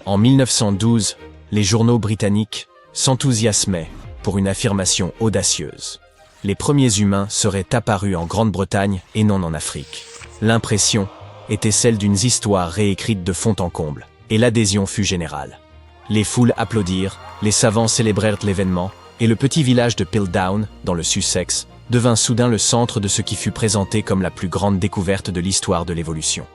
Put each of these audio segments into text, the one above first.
En 1912, les journaux britanniques s'enthousiasmaient pour une affirmation audacieuse. Les premiers humains seraient apparus en Grande-Bretagne et non en Afrique. L'impression était celle d'une histoire réécrite de fond en comble, et l'adhésion fut générale. Les foules applaudirent, les savants célébrèrent l'événement, et le petit village de Piltdown, dans le Sussex, devint soudain le centre de ce qui fut présenté comme la plus grande découverte de l'histoire de l'évolution.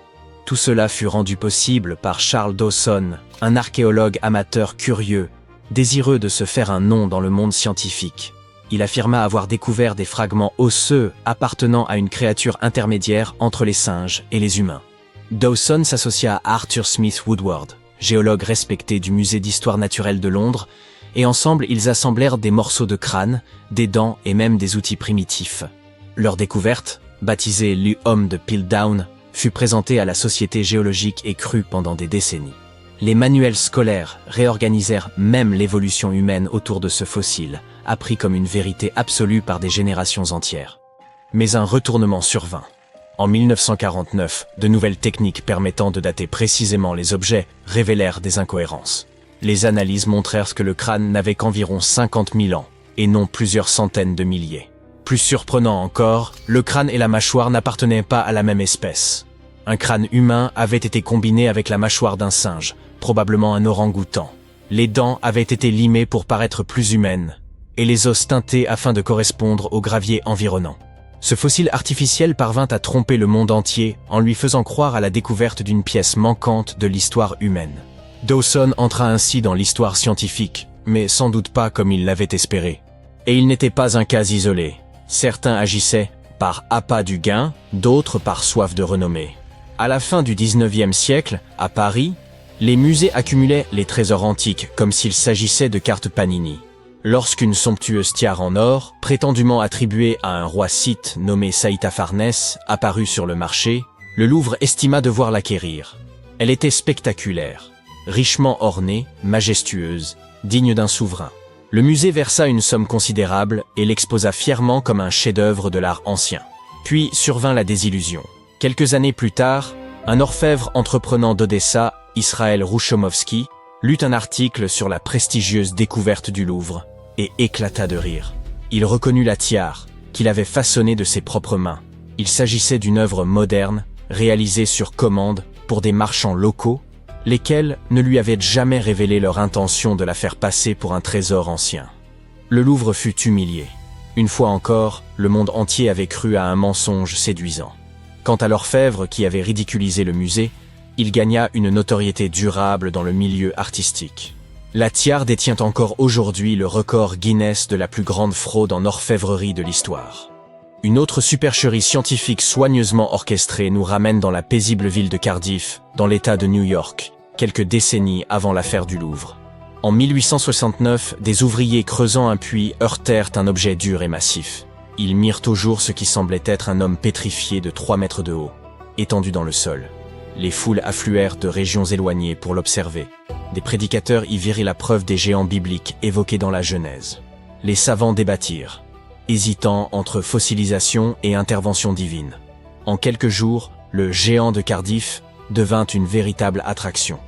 Tout cela fut rendu possible par Charles Dawson, un archéologue amateur curieux, désireux de se faire un nom dans le monde scientifique. Il affirma avoir découvert des fragments osseux appartenant à une créature intermédiaire entre les singes et les humains. Dawson s'associa à Arthur Smith Woodward, géologue respecté du Musée d'histoire naturelle de Londres, et ensemble ils assemblèrent des morceaux de crâne, des dents et même des outils primitifs. Leur découverte, baptisée l'Homme de Piltdown, fut présentée à la Société géologique et crue pendant des décennies. Les manuels scolaires réorganisèrent même l'évolution humaine autour de ce fossile, appris comme une vérité absolue par des générations entières. Mais un retournement survint. En 1949, de nouvelles techniques permettant de dater précisément les objets révélèrent des incohérences. Les analyses montrèrent que le crâne n'avait qu'environ 50 000 ans, et non plusieurs centaines de milliers. Plus surprenant encore, le crâne et la mâchoire n'appartenaient pas à la même espèce. Un crâne humain avait été combiné avec la mâchoire d'un singe, probablement un orang-outan. Les dents avaient été limées pour paraître plus humaines, et les os teintés afin de correspondre au gravier environnant. Ce fossile artificiel parvint à tromper le monde entier en lui faisant croire à la découverte d'une pièce manquante de l'histoire humaine. Dawson entra ainsi dans l'histoire scientifique, mais sans doute pas comme il l'avait espéré. Et il n'était pas un cas isolé. Certains agissaient par appât du gain, d'autres par soif de renommée. À la fin du XIXe siècle, à Paris, les musées accumulaient les trésors antiques comme s'il s'agissait de cartes Panini. Lorsqu'une somptueuse tiare en or, prétendument attribuée à un roi scythe nommé Saïta-Farnès, apparut sur le marché, le Louvre estima devoir l'acquérir. Elle était spectaculaire, richement ornée, majestueuse, digne d'un souverain. Le musée versa une somme considérable et l'exposa fièrement comme un chef-d'œuvre de l'art ancien. Puis survint la désillusion. Quelques années plus tard, un orfèvre entreprenant d'Odessa, Israël Rouchomovski, lut un article sur la prestigieuse découverte du Louvre et éclata de rire. Il reconnut la tiare qu'il avait façonnée de ses propres mains. Il s'agissait d'une œuvre moderne, réalisée sur commande pour des marchands locaux, lesquels ne lui avaient jamais révélé leur intention de la faire passer pour un trésor ancien. Le Louvre fut humilié. Une fois encore, le monde entier avait cru à un mensonge séduisant. Quant à l'orfèvre qui avait ridiculisé le musée, il gagna une notoriété durable dans le milieu artistique. La tiare détient encore aujourd'hui le record Guinness de la plus grande fraude en orfèvrerie de l'histoire. Une autre supercherie scientifique soigneusement orchestrée nous ramène dans la paisible ville de Cardiff, dans l'État de New York, quelques décennies avant l'affaire du Louvre. En 1869, des ouvriers creusant un puits heurtèrent un objet dur et massif. Ils mirent au jour ce qui semblait être un homme pétrifié de 3 mètres de haut, étendu dans le sol. Les foules affluèrent de régions éloignées pour l'observer. Des prédicateurs y virent la preuve des géants bibliques évoqués dans la Genèse. Les savants débattirent, hésitant entre fossilisation et intervention divine. En quelques jours, le géant de Cardiff devint une véritable attraction.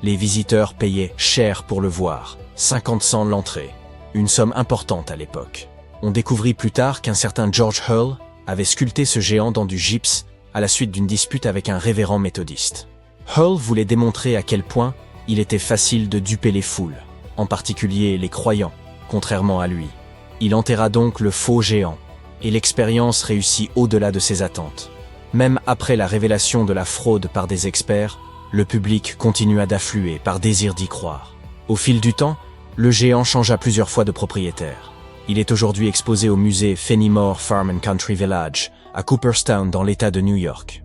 Les visiteurs payaient cher pour le voir, 50 cents l'entrée, une somme importante à l'époque. On découvrit plus tard qu'un certain George Hull avait sculpté ce géant dans du gypse à la suite d'une dispute avec un révérend méthodiste. Hull voulait démontrer à quel point il était facile de duper les foules, en particulier les croyants, contrairement à lui. Il enterra donc le faux géant, et l'expérience réussit au-delà de ses attentes. Même après la révélation de la fraude par des experts, le public continua d'affluer par désir d'y croire. Au fil du temps, le géant changea plusieurs fois de propriétaire. Il est aujourd'hui exposé au musée Fenimore Farm and Country Village, à Cooperstown dans l'État de New York.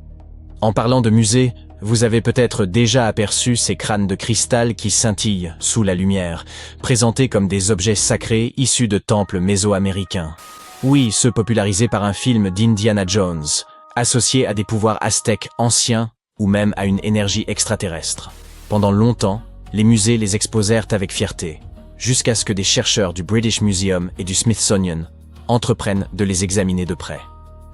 En parlant de musée, vous avez peut-être déjà aperçu ces crânes de cristal qui scintillent sous la lumière, présentés comme des objets sacrés issus de temples mésoaméricains. Oui, ceux popularisés par un film d'Indiana Jones, associés à des pouvoirs aztèques anciens ou même à une énergie extraterrestre. Pendant longtemps, les musées les exposèrent avec fierté, jusqu'à ce que des chercheurs du British Museum et du Smithsonian entreprennent de les examiner de près.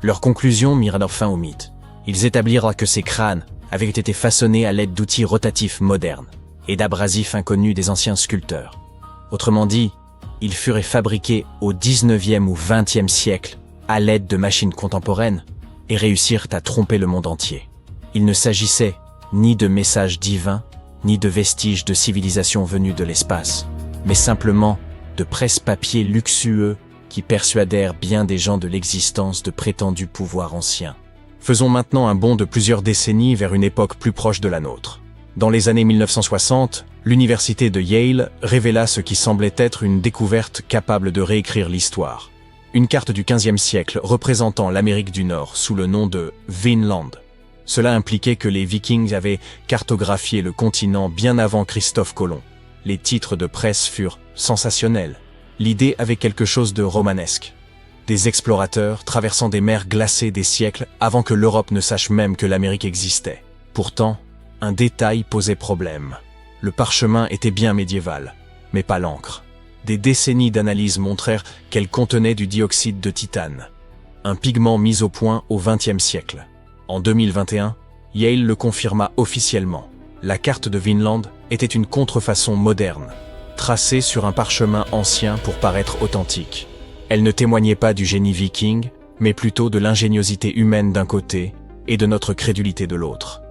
Leurs conclusions mirent alors fin au mythe. Ils établirent que ces crânes avaient été façonnés à l'aide d'outils rotatifs modernes. et d'abrasifs inconnus des anciens sculpteurs. Autrement dit, ils furent fabriqués au 19e ou 20e siècle à l'aide de machines contemporaines et réussirent à tromper le monde entier. Il ne s'agissait ni de messages divins, ni de vestiges de civilisation venus de l'espace, mais simplement de presse-papier luxueux qui persuadèrent bien des gens de l'existence de prétendus pouvoirs anciens. Faisons maintenant un bond de plusieurs décennies vers une époque plus proche de la nôtre. Dans les années 1960, l'université de Yale révéla ce qui semblait être une découverte capable de réécrire l'histoire. Une carte du XVe siècle représentant l'Amérique du Nord sous le nom de Vinland. Cela impliquait que les Vikings avaient cartographié le continent bien avant Christophe Colomb. Les titres de presse furent sensationnels. L'idée avait quelque chose de romanesque. Des explorateurs traversant des mers glacées des siècles avant que l'Europe ne sache même que l'Amérique existait. Pourtant, un détail posait problème. Le parchemin était bien médiéval, mais pas l'encre. Des décennies d'analyse montrèrent qu'elle contenait du dioxyde de titane, un pigment mis au point au XXe siècle. En 2021, Yale le confirma officiellement. La carte de Vinland était une contrefaçon moderne, tracée sur un parchemin ancien pour paraître authentique. Elle ne témoignait pas du génie viking, mais plutôt de l'ingéniosité humaine d'un côté et de notre crédulité de l'autre.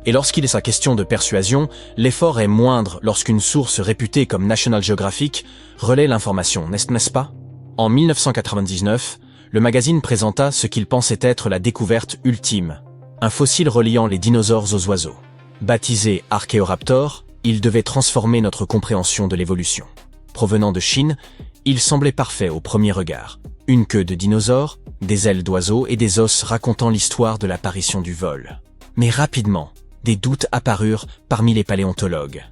Et lorsqu'il est sa question de persuasion, l'effort est moindre lorsqu'une source réputée comme National Geographic relaie l'information, n'est-ce pas? En 1999, le magazine présenta ce qu'il pensait être la découverte ultime, un fossile reliant les dinosaures aux oiseaux. Baptisé Archaeoraptor, il devait transformer notre compréhension de l'évolution. Provenant de Chine, il semblait parfait au premier regard. Une queue de dinosaure, des ailes d'oiseau et des os racontant l'histoire de l'apparition du vol. Mais rapidement, des doutes apparurent parmi les paléontologues.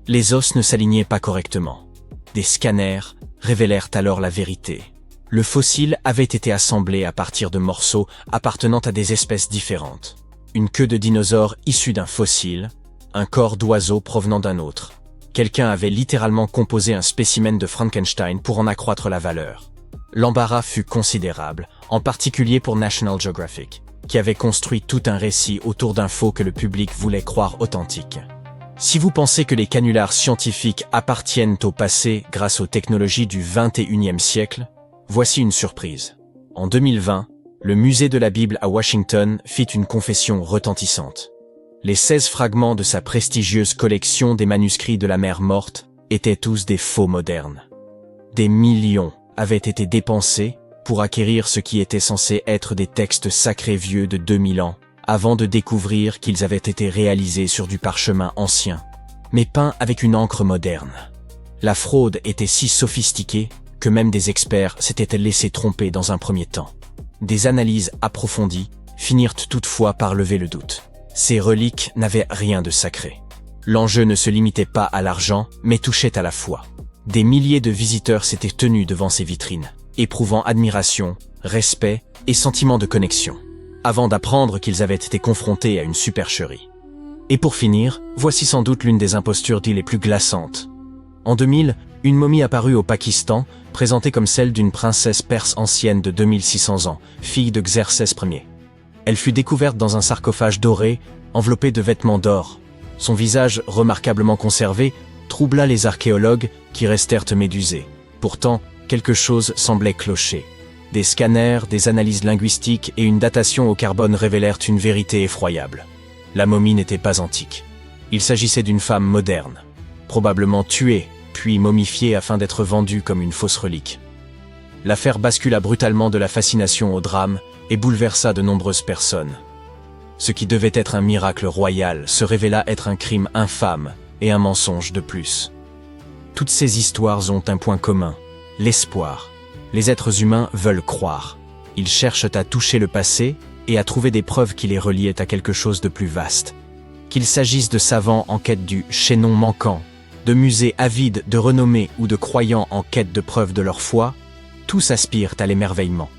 Les os ne s'alignaient pas correctement. Des scanners révélèrent alors la vérité. Le fossile avait été assemblé à partir de morceaux appartenant à des espèces différentes. Une queue de dinosaure issue d'un fossile, un corps d'oiseau provenant d'un autre. Quelqu'un avait littéralement composé un spécimen de Frankenstein pour en accroître la valeur. L'embarras fut considérable, en particulier pour National Geographic, qui avait construit tout un récit autour d'infos que le public voulait croire authentiques. Si vous pensez que les canulars scientifiques appartiennent au passé grâce aux technologies du XXIe siècle, voici une surprise. En 2020, le musée de la Bible à Washington fit une confession retentissante. Les 16 fragments de sa prestigieuse collection des manuscrits de la mer morte étaient tous des faux modernes. Des millions avaient été dépensés pour acquérir ce qui était censé être des textes sacrés vieux de 2000 ans, avant de découvrir qu'ils avaient été réalisés sur du parchemin ancien, mais peints avec une encre moderne. La fraude était si sophistiquée que même des experts s'étaient laissés tromper dans un premier temps. Des analyses approfondies finirent toutefois par lever le doute. Ces reliques n'avaient rien de sacré. L'enjeu ne se limitait pas à l'argent, mais touchait à la foi. Des milliers de visiteurs s'étaient tenus devant ces vitrines, éprouvant admiration, respect et sentiment de connexion, avant d'apprendre qu'ils avaient été confrontés à une supercherie. Et pour finir, voici sans doute l'une des impostures dites les plus glaçantes. En 2000, une momie apparut au Pakistan, présentée comme celle d'une princesse perse ancienne de 2600 ans, fille de Xerxès Ier. Elle fut découverte dans un sarcophage doré, enveloppé de vêtements d'or. Son visage, remarquablement conservé, troubla les archéologues qui restèrent médusés. Pourtant, quelque chose semblait clocher. Des scanners, des analyses linguistiques et une datation au carbone révélèrent une vérité effroyable. La momie n'était pas antique. Il s'agissait d'une femme moderne, probablement tuée, puis momifiée afin d'être vendue comme une fausse relique. L'affaire bascula brutalement de la fascination au drame et bouleversa de nombreuses personnes. Ce qui devait être un miracle royal se révéla être un crime infâme et un mensonge de plus. Toutes ces histoires ont un point commun, l'espoir. Les êtres humains veulent croire. Ils cherchent à toucher le passé et à trouver des preuves qui les reliaient à quelque chose de plus vaste. Qu'il s'agisse de savants en quête du chaînon manquant, de musées avides de renommée ou de croyants en quête de preuves de leur foi, tous aspirent à l'émerveillement.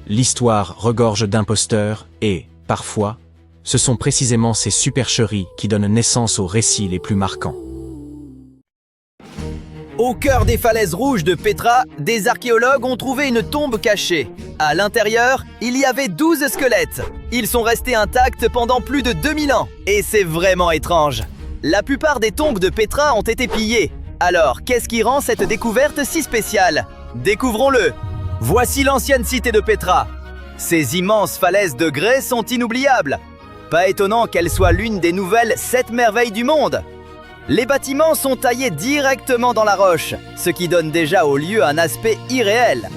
L'histoire regorge d'imposteurs et, parfois, ce sont précisément ces supercheries qui donnent naissance aux récits les plus marquants. Au cœur des falaises rouges de Petra, des archéologues ont trouvé une tombe cachée. À l'intérieur, il y avait 12 squelettes. Ils sont restés intacts pendant plus de 2000 ans. Et c'est vraiment étrange. La plupart des tombes de Petra ont été pillées. Alors, qu'est-ce qui rend cette découverte si spéciale? Découvrons-le. Voici l'ancienne cité de Petra. Ces immenses falaises de grès sont inoubliables. Pas étonnant qu'elle soit l'une des nouvelles 7 merveilles du monde. Les bâtiments sont taillés directement dans la roche, ce qui donne déjà au lieu un aspect irréel.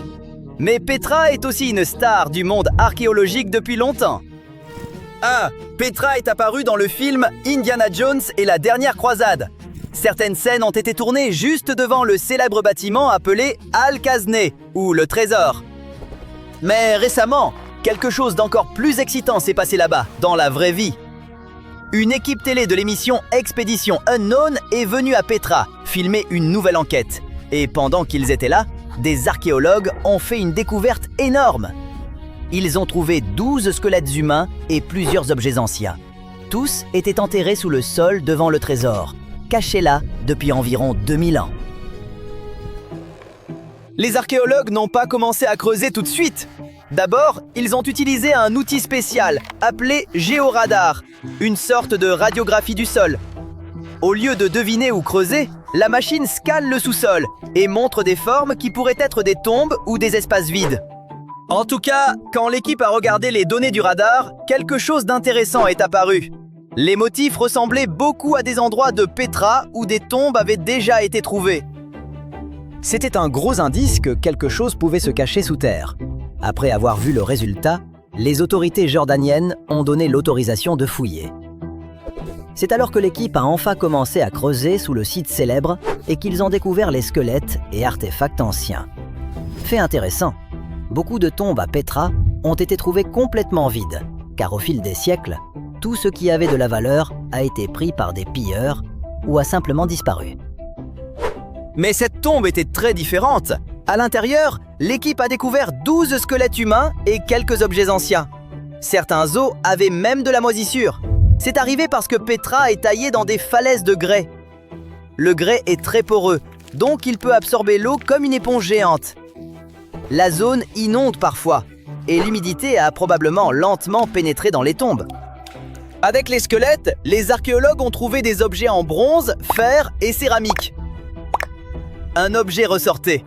Mais Petra est aussi une star du monde archéologique depuis longtemps. Ah, Petra est apparue dans le film Indiana Jones et la dernière croisade. Certaines scènes ont été tournées juste devant le célèbre bâtiment appelé Al-Khazné, ou le Trésor. Mais récemment, quelque chose d'encore plus excitant s'est passé là-bas, dans la vraie vie. Une équipe télé de l'émission Expédition Unknown est venue à Petra filmer une nouvelle enquête. Et pendant qu'ils étaient là, des archéologues ont fait une découverte énorme. Ils ont trouvé 12 squelettes humains et plusieurs objets anciens. Tous étaient enterrés sous le sol devant le trésor, cachés là depuis environ 2000 ans. Les archéologues n'ont pas commencé à creuser tout de suite. D'abord, ils ont utilisé un outil spécial appelé géoradar, une sorte de radiographie du sol. Au lieu de deviner ou creuser, la machine scanne le sous-sol et montre des formes qui pourraient être des tombes ou des espaces vides. En tout cas, quand l'équipe a regardé les données du radar, quelque chose d'intéressant est apparu. Les motifs ressemblaient beaucoup à des endroits de Petra où des tombes avaient déjà été trouvées. C'était un gros indice que quelque chose pouvait se cacher sous terre. Après avoir vu le résultat, les autorités jordaniennes ont donné l'autorisation de fouiller. C'est alors que l'équipe a enfin commencé à creuser sous le site célèbre et qu'ils ont découvert les squelettes et artefacts anciens. Fait intéressant, beaucoup de tombes à Petra ont été trouvées complètement vides, car au fil des siècles, tout ce qui avait de la valeur a été pris par des pilleurs ou a simplement disparu. Mais cette tombe était très différente. À l'intérieur, l'équipe a découvert 12 squelettes humains et quelques objets anciens. Certains os avaient même de la moisissure. C'est arrivé parce que Petra est taillée dans des falaises de grès. Le grès est très poreux, donc il peut absorber l'eau comme une éponge géante. La zone inonde parfois, et l'humidité a probablement lentement pénétré dans les tombes. Avec les squelettes, les archéologues ont trouvé des objets en bronze, fer et céramique. Un objet ressortait.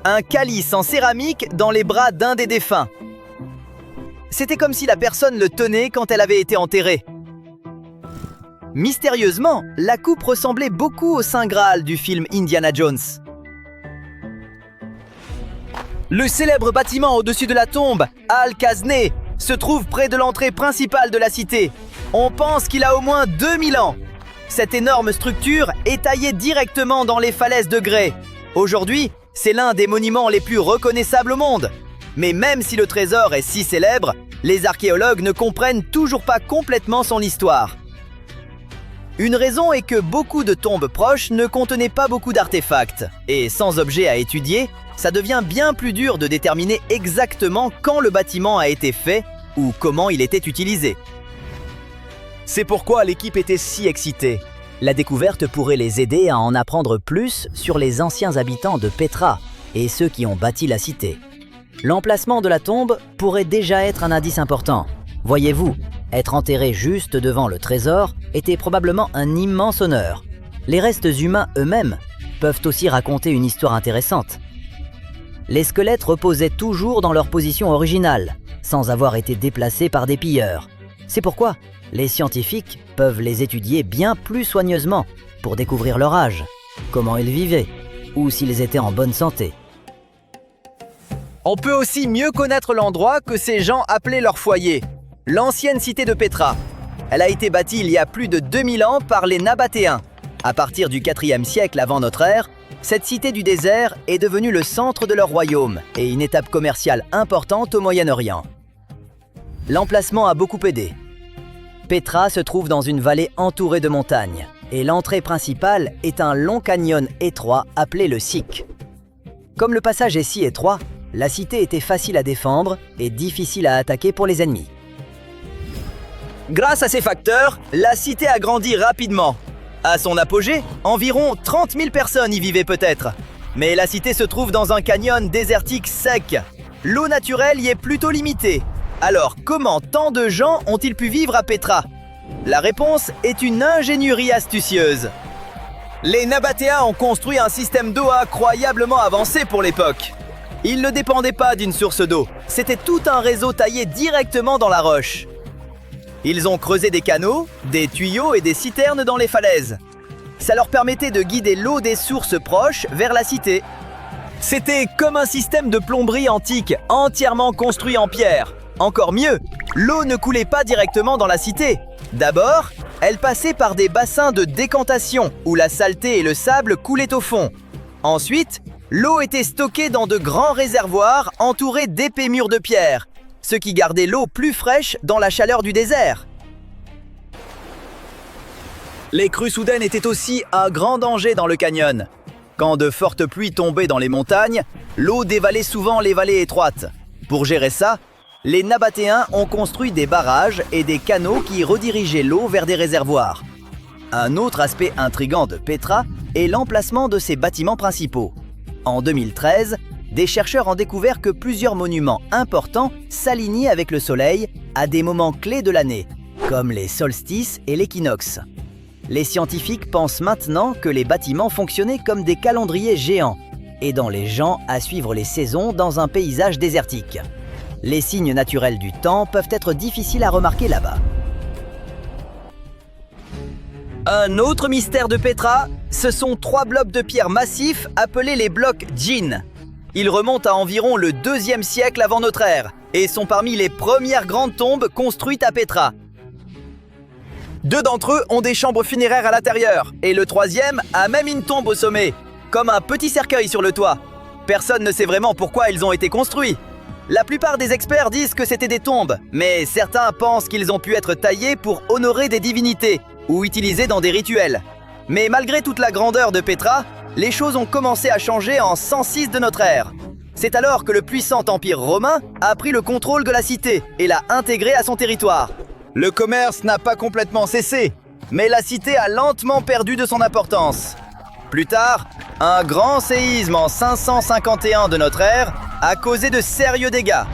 Un calice en céramique dans les bras d'un des défunts. C'était comme si la personne le tenait quand elle avait été enterrée. Mystérieusement, la coupe ressemblait beaucoup au Saint Graal du film Indiana Jones. Le célèbre bâtiment au-dessus de la tombe, Al-Khazné, se trouve près de l'entrée principale de la cité. On pense qu'il a au moins 2000 ans. Cette énorme structure est taillée directement dans les falaises de grès. Aujourd'hui, c'est l'un des monuments les plus reconnaissables au monde. Mais même si le trésor est si célèbre, les archéologues ne comprennent toujours pas complètement son histoire. Une raison est que beaucoup de tombes proches ne contenaient pas beaucoup d'artefacts. Et sans objet à étudier, ça devient bien plus dur de déterminer exactement quand le bâtiment a été fait ou comment il était utilisé. C'est pourquoi l'équipe était si excitée. La découverte pourrait les aider à en apprendre plus sur les anciens habitants de Petra et ceux qui ont bâti la cité. L'emplacement de la tombe pourrait déjà être un indice important. Voyez-vous, être enterré juste devant le trésor était probablement un immense honneur. Les restes humains eux-mêmes peuvent aussi raconter une histoire intéressante. Les squelettes reposaient toujours dans leur position originale, sans avoir été déplacés par des pilleurs. C'est pourquoi les scientifiques peuvent les étudier bien plus soigneusement pour découvrir leur âge, comment ils vivaient, ou s'ils étaient en bonne santé. On peut aussi mieux connaître l'endroit que ces gens appelaient leur foyer, l'ancienne cité de Petra. Elle a été bâtie il y a plus de 2000 ans par les Nabatéens. À partir du 4e siècle avant notre ère, cette cité du désert est devenue le centre de leur royaume et une étape commerciale importante au Moyen-Orient. L'emplacement a beaucoup aidé. Petra se trouve dans une vallée entourée de montagnes et l'entrée principale est un long canyon étroit appelé le Siq. Comme le passage est si étroit, la cité était facile à défendre et difficile à attaquer pour les ennemis. Grâce à ces facteurs, la cité a grandi rapidement. À son apogée, environ 30 000 personnes y vivaient peut-être. Mais la cité se trouve dans un canyon désertique sec. L'eau naturelle y est plutôt limitée. Alors, comment tant de gens ont-ils pu vivre à Petra? La réponse est une ingénierie astucieuse. Les Nabatéens ont construit un système d'eau incroyablement avancé pour l'époque. Ils ne dépendaient pas d'une source d'eau, c'était tout un réseau taillé directement dans la roche. Ils ont creusé des canaux, des tuyaux et des citernes dans les falaises. Ça leur permettait de guider l'eau des sources proches vers la cité. C'était comme un système de plomberie antique, entièrement construit en pierre. Encore mieux, l'eau ne coulait pas directement dans la cité. D'abord, elle passait par des bassins de décantation, où la saleté et le sable coulaient au fond. Ensuite, l'eau était stockée dans de grands réservoirs entourés d'épais murs de pierre, ce qui gardait l'eau plus fraîche dans la chaleur du désert. Les crues soudaines étaient aussi un grand danger dans le canyon. Quand de fortes pluies tombaient dans les montagnes, l'eau dévalait souvent les vallées étroites. Pour gérer ça, les Nabatéens ont construit des barrages et des canaux qui redirigeaient l'eau vers des réservoirs. Un autre aspect intrigant de Petra est l'emplacement de ses bâtiments principaux. En 2013, des chercheurs ont découvert que plusieurs monuments importants s'alignaient avec le soleil à des moments clés de l'année, comme les solstices et l'équinoxe. Les scientifiques pensent maintenant que les bâtiments fonctionnaient comme des calendriers géants, aidant les gens à suivre les saisons dans un paysage désertique. Les signes naturels du temps peuvent être difficiles à remarquer là-bas. Un autre mystère de Petra, ce sont 3 blocs de pierre massifs appelés les blocs Djinn. Ils remontent à environ le 2e siècle avant notre ère et sont parmi les premières grandes tombes construites à Petra. 2 d'entre eux ont des chambres funéraires à l'intérieur et le 3e a même une tombe au sommet, comme un petit cercueil sur le toit. Personne ne sait vraiment pourquoi ils ont été construits. La plupart des experts disent que c'était des tombes, mais certains pensent qu'ils ont pu être taillés pour honorer des divinités ou utilisés dans des rituels. Mais malgré toute la grandeur de Petra, les choses ont commencé à changer en 106 de notre ère. C'est alors que le puissant empire romain a pris le contrôle de la cité et l'a intégrée à son territoire. Le commerce n'a pas complètement cessé, mais la cité a lentement perdu de son importance. Plus tard, un grand séisme en 551 de notre ère a causé de sérieux dégâts.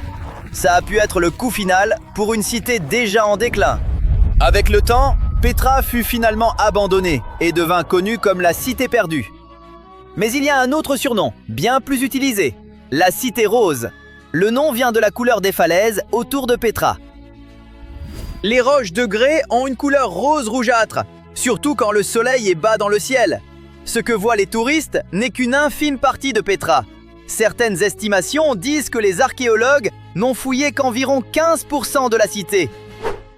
Ça a pu être le coup final pour une cité déjà en déclin. Avec le temps, Petra fut finalement abandonnée et devint connue comme la cité perdue. Mais il y a un autre surnom, bien plus utilisé, la cité rose. Le nom vient de la couleur des falaises autour de Petra. Les roches de grès ont une couleur rose rougeâtre, surtout quand le soleil est bas dans le ciel. Ce que voient les touristes n'est qu'une infime partie de Petra. Certaines estimations disent que les archéologues n'ont fouillé qu'environ 15% de la cité.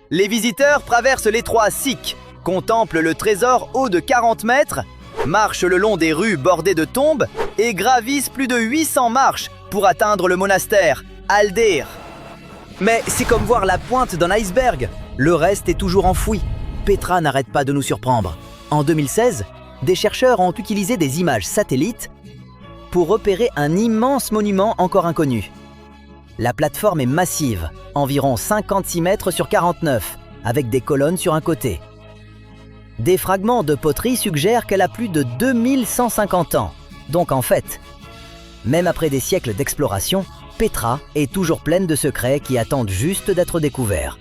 Les visiteurs traversent l'étroit Siq, contemplent le trésor haut de 40 mètres, marchent le long des rues bordées de tombes et gravissent plus de 800 marches pour atteindre le monastère, Al-Deir. Mais c'est comme voir la pointe d'un iceberg, le reste est toujours enfoui. Petra n'arrête pas de nous surprendre. En 2016, des chercheurs ont utilisé des images satellites pour repérer un immense monument encore inconnu. La plateforme est massive, environ 56 mètres sur 49, avec des colonnes sur un côté. Des fragments de poterie suggèrent qu'elle a plus de 2150 ans. Donc en fait, même après des siècles d'exploration, Petra est toujours pleine de secrets qui attendent juste d'être découverts.